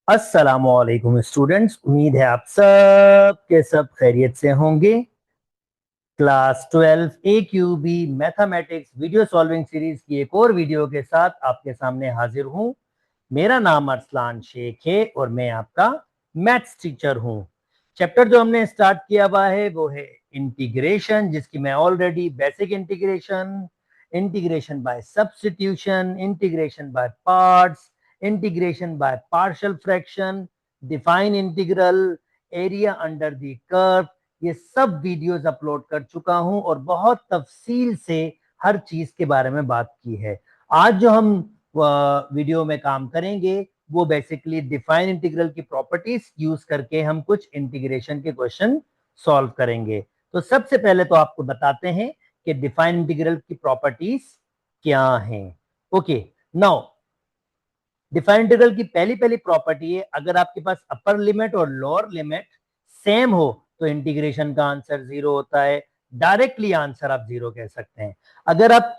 अस्सलामुअलैकुम स्टूडेंट्स, उम्मीद है आप सब के सब खैरियत से होंगे। Class 12 A Q B mathematics video solving series की एक और वीडियो के साथ आपके सामने हाजिर हूं। मेरा नाम अरसलान शेख है और मैं आपका मैथ्स टीचर हूं। चैप्टर जो हमने स्टार्ट किया हुआ है वो है इंटीग्रेशन, जिसकी मैं already basic integration, integration by substitution, integration by parts, integration by partial fraction, define integral, area under the curve, ये सब वीडियोस अपलोड कर चुका हूं और बहुत तफसील से हर चीज के बारे में बात की है। आज जो हम वीडियो में काम करेंगे वो बेसिकली डिफाइन इंटीग्रल की प्रॉपर्टीज यूज करके हम कुछ इंटीग्रेशन के क्वेश्चन सॉल्व करेंगे। तो सबसे पहले तो आपको बताते हैं कि डिफाइन इंटीग्रल की प्रॉपर्टीज क्या हैं। ओके, नाउ डिफाइन इंटीग्रल की पहली पहली प्रॉपर्टी है, अगर आपके पास अपर लिमिट और लोअर लिमिट सेम हो तो इंटीग्रेशन का आंसर जीरो होता है। डायरेक्टली आंसर आप जीरो कह सकते हैं। अगर आप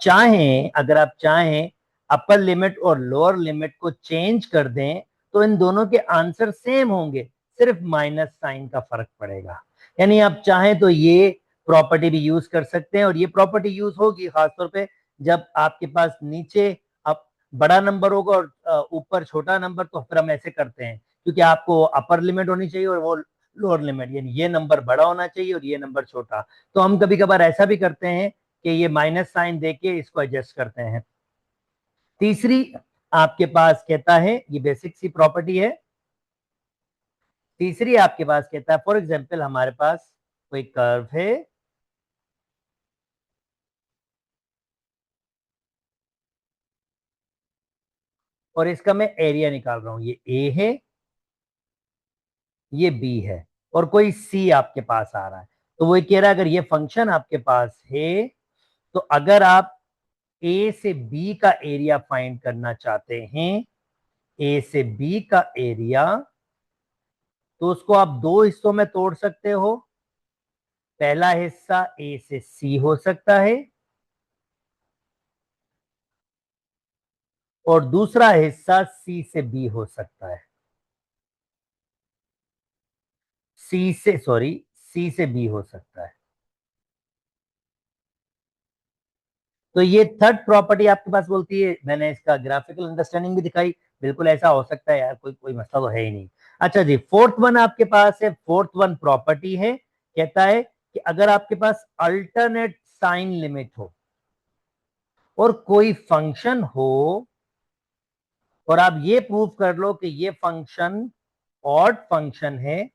चाहें अपर लिमिट और लोअर लिमिट को चेंज कर दें तो इन दोनों के आंसर सेम होंगे, सिर्फ माइनस साइन का फर्क पड़ेगा। यानी आप चाहें तो ये प्रॉपर्टी भी यूज कर सकते हैं और ये प्रॉपर्टी यूज होगी खासतौर पे जब आपके पास नीचे बड़ा नंबर होगा और ऊपर छोटा नंबर, तो फिर हम ऐसे करते हैं क्योंकि आपको अपर लिमिट होनी चाहिए और वो लोअर लिमिट, यानी ये नंबर बड़ा होना चाहिए और ये नंबर छोटा। तो हम कभी कभार ऐसा भी करते हैं कि ये माइनस साइन देके इसको एडजस्ट करते हैं। तीसरी आपके पास कहता है, ये बेसिक सी प्रॉपर्टी है। तीसरी आपके पास कहता है, फॉर एग्जाम्पल हमारे पास कोई कर्व है और इसका मैं एरिया निकाल रहा हूं। ये ए है, ये बी है और कोई सी आपके पास आ रहा है। तो वो कह रहा है अगर ये फंक्शन आपके पास है तो अगर आप ए से बी का एरिया फाइंड करना चाहते हैं, ए से बी का एरिया, तो उसको आप दो हिस्सों में तोड़ सकते हो। पहला हिस्सा ए से सी हो सकता है और दूसरा हिस्सा सी से बी हो सकता है। सी से बी हो सकता है। तो ये थर्ड प्रॉपर्टी आपके पास बोलती है, मैंने इसका ग्राफिकल अंडरस्टैंडिंग भी दिखाई, बिल्कुल ऐसा हो सकता है यार, कोई कोई मसला तो है ही नहीं। अच्छा जी, फोर्थ वन आपके पास है। फोर्थ वन प्रॉपर्टी है, कहता है कि अगर आपके पास अल्टरनेट साइन लिमिट हो और कोई फंक्शन हो और आप ये प्रूव कर लो कि ये फंक्शन ऑड फंक्शन है,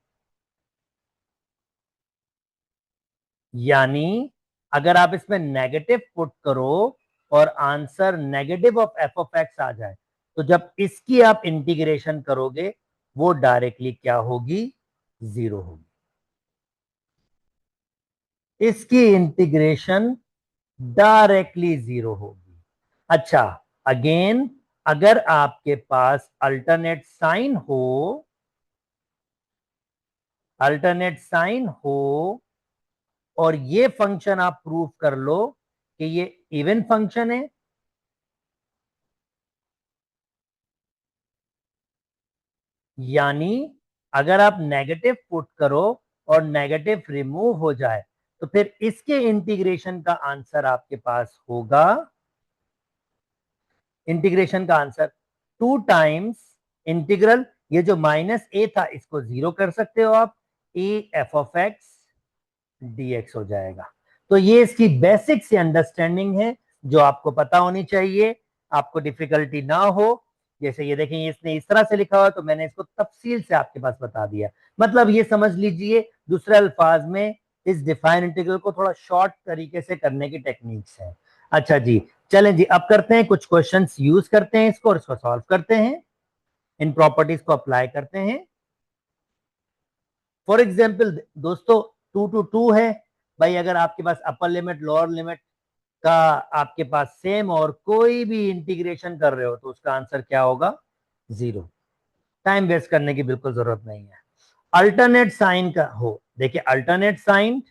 यानी अगर आप इसमें नेगेटिव पुट करो और answer negative of F of X आ जाए, तो जब इसकी आप इंटीग्रेशन करोगे वो डायरेक्टली क्या होगी? जीरो होगी। इसकी इंटीग्रेशन डायरेक्टली जीरो होगी। अच्छा, अगेन अगर आपके पास अल्टरनेट साइन हो और ये फंक्शन आप प्रूव कर लो कि ये इवन फंक्शन है, यानी अगर आप नेगेटिव पुट करो और नेगेटिव रिमूव हो जाए तो फिर इसके इंटीग्रेशन का आंसर आपके पास होगा, इंटीग्रेशन का आंसर टू टाइम्स इंटीग्रल, ये जो माइनस ए था इसको जीरो कर सकते हो आप, a f of x dx हो जाएगा। तो ये इसकी बेसिक सी अंडरस्टैंडिंग है जो आपको पता होनी चाहिए, आपको डिफिकल्टी ना हो। जैसे ये देखें, इसने इस तरह से लिखा हुआ तो मैंने इसको तफसील से आपके पास बता दिया। मतलब ये समझ लीजिए दूसरे अल्फाज में इस डिफाइन इंटीग्रल को थोड़ा शॉर्ट तरीके से करने की टेक्निक्स है। अच्छा जी, चलें जी, अब करते हैं कुछ क्वेश्चंस, यूज करते हैं इसको और इसको सॉल्व करते हैं, इन प्रॉपर्टीज को अप्लाई करते हैं। फॉर एग्जाम्पल दोस्तों, टू टू टू है भाई, अगर आपके पास अपर लिमिट लोअर लिमिट का आपके पास सेम और कोई भी इंटीग्रेशन कर रहे हो तो उसका आंसर क्या होगा? जीरो। टाइम वेस्ट करने की बिल्कुल जरूरत नहीं है। अल्टरनेट साइन का हो, देखिए अल्टरनेट साइन,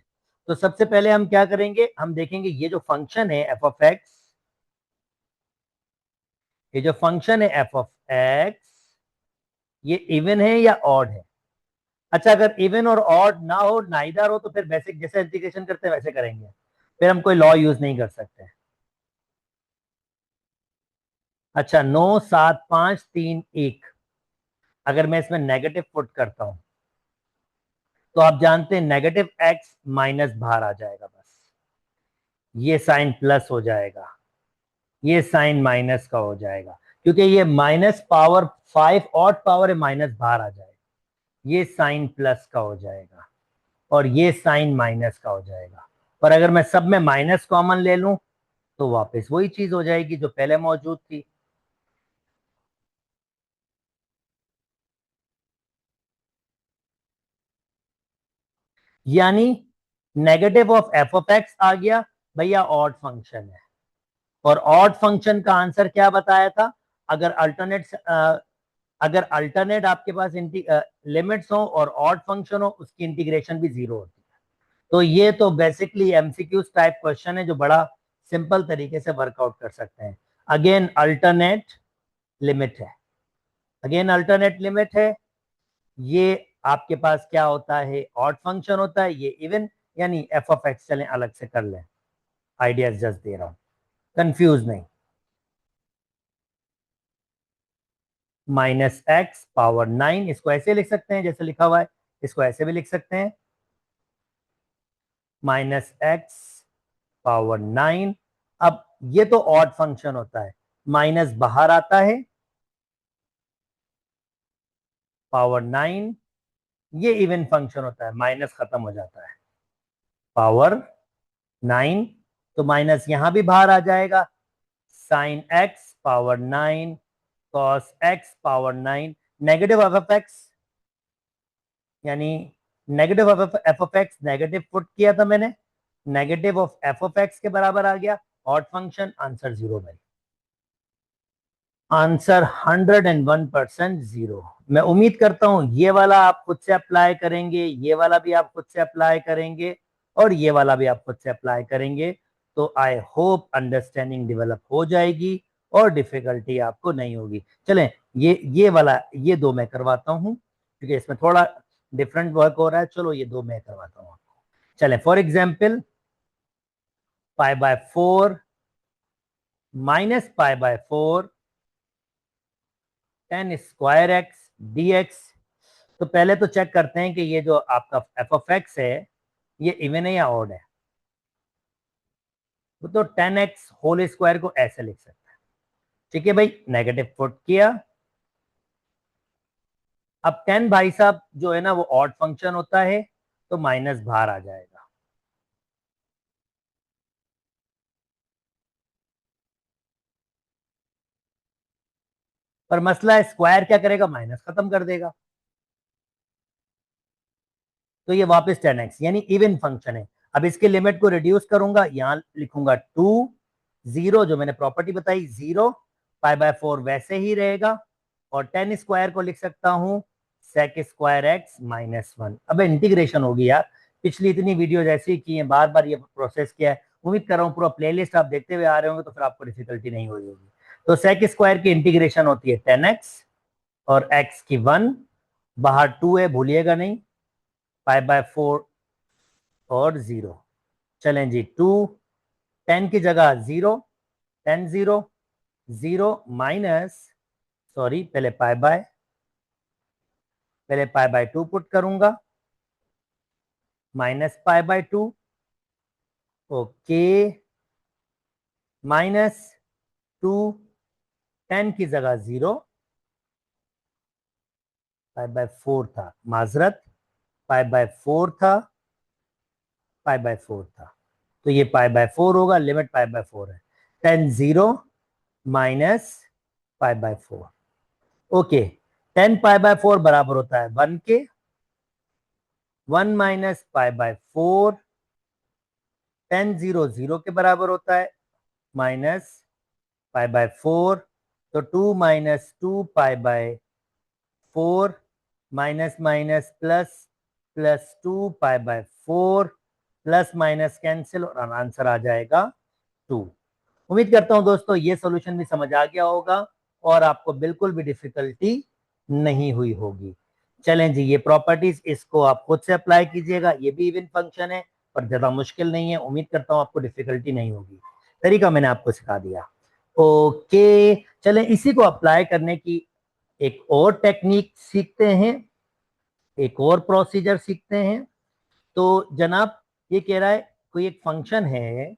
तो सबसे पहले हम क्या करेंगे, हम देखेंगे ये जो फंक्शन है एफ ऑफ एक्स, ये जो फंक्शन है एफ ऑफ एक्स, ये इवन है या ऑड है? अच्छा, अगर इवन और ऑड ना हो, नाइदर हो, तो फिर बेसिक जैसे इंटीग्रेशन करते हैं वैसे करेंगे, फिर हम कोई लॉ यूज नहीं कर सकते। अच्छा, 9 7 5 3 1, अगर मैं इसमें नेगेटिव पुट करता हूं तो आप जानते हैं नेगेटिव एक्स माइनस बाहर आ जाएगा, बस ये साइन प्लस हो जाएगा, ये साइन माइनस का हो जाएगा, क्योंकि ये माइनस पावर 5 ऑड पावर है, माइनस बाहर आ जाएगा, ये साइन प्लस का हो जाएगा और ये साइन माइनस का हो जाएगा। पर अगर मैं सब में माइनस कॉमन ले लूं तो वापस वही चीज हो जाएगी जो पहले मौजूद थी। यानी negative of F of X आ गया भैया, ऑड फंक्शन है। और ऑड फंक्शन का आंसर क्या बताया था? अगर अल्टरनेट अगर अल्टरनेट आपके पास लिमिट्स हो और ऑड फंक्शन हो, उसकी इंटीग्रेशन भी जीरो होती है। तो ये तो बेसिकली एमसीक्यू टाइप क्वेश्चन है जो बड़ा सिंपल तरीके से वर्कआउट कर सकते हैं। अगेन अल्टरनेट लिमिट है, अगेन अल्टरनेट लिमिट है। ये आपके पास क्या होता है? ऑड फंक्शन होता है, ये इवन, यानी एफ ऑफ एक्स। चलें अलग से कर लें, आइडियाज जस्ट दे रहा हूं, कंफ्यूज नहीं। -x⁻9, इसको ऐसे लिख सकते हैं जैसे लिखा हुआ है, इसको ऐसे भी लिख सकते हैं, -x⁻9। अब ये तो ऑड फंक्शन होता है, माइनस बाहर आता है, पावर 9। ये इवन फंक्शन होता है, माइनस खत्म हो जाता है, पावर 9। तो माइनस यहां भी बाहर आ जाएगा, sin x⁻9 cos x⁻9। Negative F X, यानी negative F of X negative put किया था मैंने, negative of F of X के बराबर आ गया, ऑड फंक्शन, आंसर जीरो भाई, आंसर 101% जीरो। मैं उम्मीद करता हूं ये वाला आप खुद से अप्लाई करेंगे, ये वाला भी आप खुद से अप्लाई करेंगे और ये वाला भी आप खुद से अप्लाई करेंगे, तो आई होप अंडरस्टैंडिंग डेवलप हो जाएगी और डिफिकल्टी आपको नहीं होगी। चलें, ये वाला, ये दो मैं करवाता हूं क्योंकि इसमें थोड़ा डिफरेंट वर्क हो रहा है। चलो ये दो मैं करवाता हूं आपको। चलें, for example π/4 -π/4 tan square X dx। तो पहले तो चेक करते हैं कि ये जो आपका एफ ऑफ एक्स है ये इवन है या ऑड है। वो तो 10x होल स्क्वायर को ऐसे लिख सकते हैं, ठीक है भाई, नेगेटिव पुट किया। अब 10 भाई साहब जो है ना वो ऑड फंक्शन होता है, तो माइनस बाहर आ जाएगा। पर मसला है, स्क्वायर क्या करेगा? माइनस खत्म कर देगा, तो ये वापस 10x यानी इवन फंक्शन है। अब इसके लिमिट को रिड्यूस करूंगा, यहां लिखूंगा 2 0, जो मैंने प्रॉपर्टी बताई 0, π/4 वैसे ही रहेगा और 10 स्क्वायर को लिख सकता हूं sec²x-1। अब इंटीग्रेशन होगी यार, पिछली इतनी वीडियो जैसी की है, बार बार ये प्रोसेस किया है, उम्मीद कर रहा हूँ पूरा प्लेलिस्ट आप देखते हुए आ रहे होंगे तो फिर आपको डिफिकल्टी नहीं हुई होगी। तो सेक स्क्वायर की इंटीग्रेशन होती है 10x और x की 1, बाहर 2 है भूलिएगा नहीं, π/4 और 0। चलें जी, 2, 10 की जगह 0, 10 0 0 माइनस, सॉरी पहले π/2 पुट करूंगा, -π/2, ओके, -2, 10 की जगह 0, π/4 था, माजरत, π/4 था, π/4 था, तो ये π/4 होगा, लिमिट π/4 है, 10 0 माइनस π/4, ओके। 10 π/4 बराबर होता है 1 के, 1 माइनस π/4, 10 0 0 के बराबर होता है, माइनस π/4, तो 2 minus 2 π/4, minus minus plus, plus 2 π/4, plus minus cancel और आंसर आ जाएगा 2। उम्मीद करता हूं दोस्तों ये सॉल्यूशन भी समझ आ गया होगा और आपको बिल्कुल भी डिफिकल्टी नहीं हुई होगी। चलें जी, ये प्रॉपर्टीज इसको आप खुद से अप्लाई कीजिएगा। ये भी इवन फंक्शन है पर ज्यादा मुश्किल नहीं है, उम्मीद करता हूं आपको डिफिकल्टी नहीं होगी। तरीका मैंने आपको सिखा दिया। ओके, चलें इसी को अप्लाई करने की एक और टेक्निक सीखते हैं, एक और प्रोसीजर सीखते हैं। तो जनाब ये कह रहा है कोई एक फंक्शन है,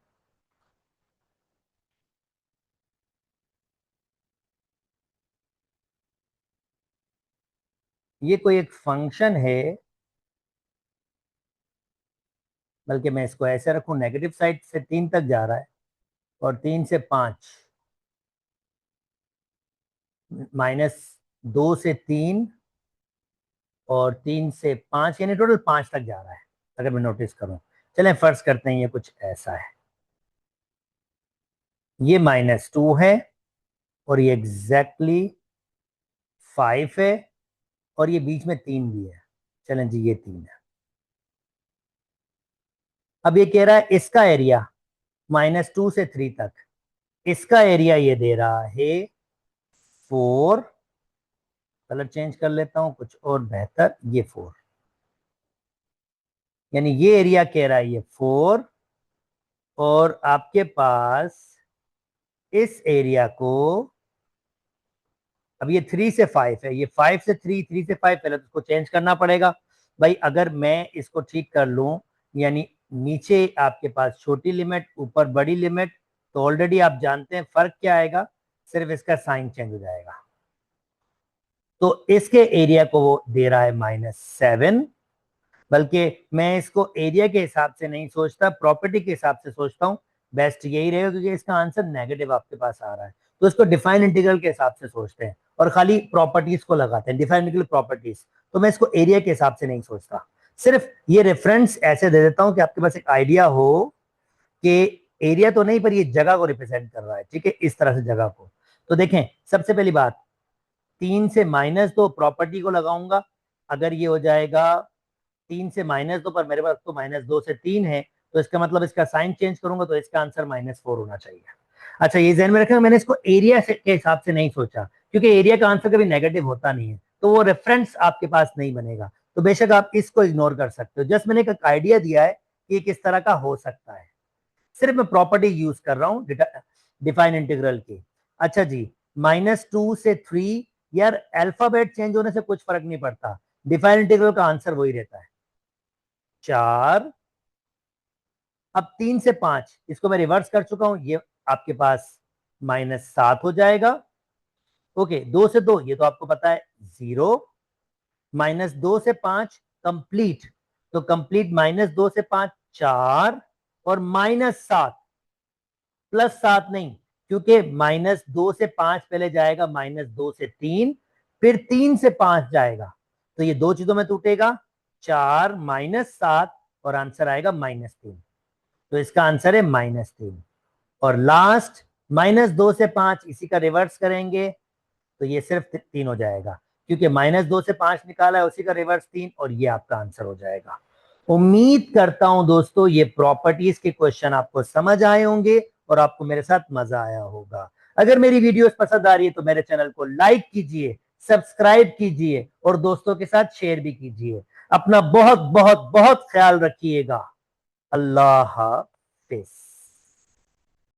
ये कोई एक फंक्शन है, बल्कि मैं इसको ऐसे रखूं, नेगेटिव साइड से 3 तक जा रहा है और 3 से 5, -2 से 3 और 3 से 5, यानी टोटल 5 तक जा रहा है अगर मैं नोटिस करूं। चलें फर्ज करते हैं ये कुछ ऐसा है, ये -2 है और ये एग्जैक्टली 5 है और ये बीच में 3 भी है। चलें जी, ये 3 है। अब ये कह रहा है इसका एरिया -2 से 3 तक, इसका एरिया ये दे रहा है 4। कलर चेंज कर लेता हूं कुछ और बेहतर, ये 4, यानी ये एरिया कह रहा है ये 4, और आपके पास इस एरिया को, अब ये 3 से 5 है, ये 5 से 3, 3 से 5, पहले तो इसको चेंज करना पड़ेगा भाई। अगर मैं इसको ठीक कर लूं, यानी नीचे आपके पास छोटी लिमिट, ऊपर बड़ी लिमिट, तो ऑलरेडी आप जानते हैं फर्क क्या आएगा, सिर्फ इसका साइन चेंज हो जाएगा। तो इसके एरिया को वो दे रहा है -7, बल्कि मैं इसको एरिया के हिसाब से नहीं सोचता, प्रॉपर्टी के हिसाब से सोचता हूँ। बेस्ट यही रहेगा क्योंकि इसका आंसर नेगेटिव आपके पास आ रहा है, तो इसको डिफाइन इंटीग्रल के हिसाब से सोचते हैं और खाली प्रॉपर्टीज को लगाते हैं, डिफाइन इंटीग्रल प्रॉपर्टीज। तो मैं इसको एरिया के हिसाब से नहीं सोचता, सिर्फ ये रेफरेंस ऐसे दे देता हूं कि आपके पास एक आइडिया हो कि एरिया तो नहीं पर ये जगह को रिप्रेजेंट कर रहा है, ठीक है, इस तरह से जगह को। तो देखें, सबसे पहली बात, 3 से -2 प्रॉपर्टी को लगाऊंगा, अगर ये हो जाएगा 3 से -2, पर मेरे पास तो -2 से 3 है, तो इसका मतलब इसका साइन चेंज करूंगा तो इसका आंसर -4 होना चाहिए। अच्छा, ये ध्यान में रखना, मैंने इसको एरिया के हिसाब से नहीं सोचा, क्योंकि एरिया का आंसर कभी नेगेटिव होता नहीं है, तो वो रेफरेंस आपके पास नहीं बनेगा। तो बेशक आप इसको इग्नोर कर सकते हो, जस्ट मैंने एक आइडिया दिया है कि ये किस तरह का हो सकता है, सिर्फ मैं प्रॉपर्टी यूज कर रहा हूं डिफाइन इंटीग्रल की। अच्छा जी, -2 से 3, यार अल्फाबेट चेंज होने से कुछ फर्क नहीं पड़ता, डिफाइन इंटीग्रल का आंसर वही रहता है, 4। अब 3 से 5 इसको मैं रिवर्स कर चुका हूं, ये आपके पास -7 हो जाएगा। ओके, 2 से 2 ये तो आपको पता है 0, -2 से 5 कंप्लीट, तो कंप्लीट -2 से 5 4, और -7, +7 नहीं, क्योंकि -2 से 5 पहले जाएगा, -2 से 3, फिर 3 से 5 जाएगा, तो ये दो चीजों में टूटेगा, 4 -7, और आंसर आएगा -3। तो इसका आंसर है -3। और लास्ट -2 से 5, इसी का रिवर्स करेंगे तो ये सिर्फ 3 हो जाएगा, क्योंकि -2 से 5 निकाला है, उसी का रिवर्स 3, और ये आपका आंसर हो जाएगा। उम्मीद करता हूं दोस्तों ये प्रॉपर्टीज के क्वेश्चन आपको समझ आए होंगे और आपको मेरे साथ मजा आया होगा। अगर मेरी वीडियोस पसंद आ रही है तो मेरे चैनल को लाइक कीजिए, सब्सक्राइब कीजिए और दोस्तों के साथ शेयर भी कीजिए। अपना बहुत बहुत बहुत ख्याल रखिएगा। अल्लाह हाफिज।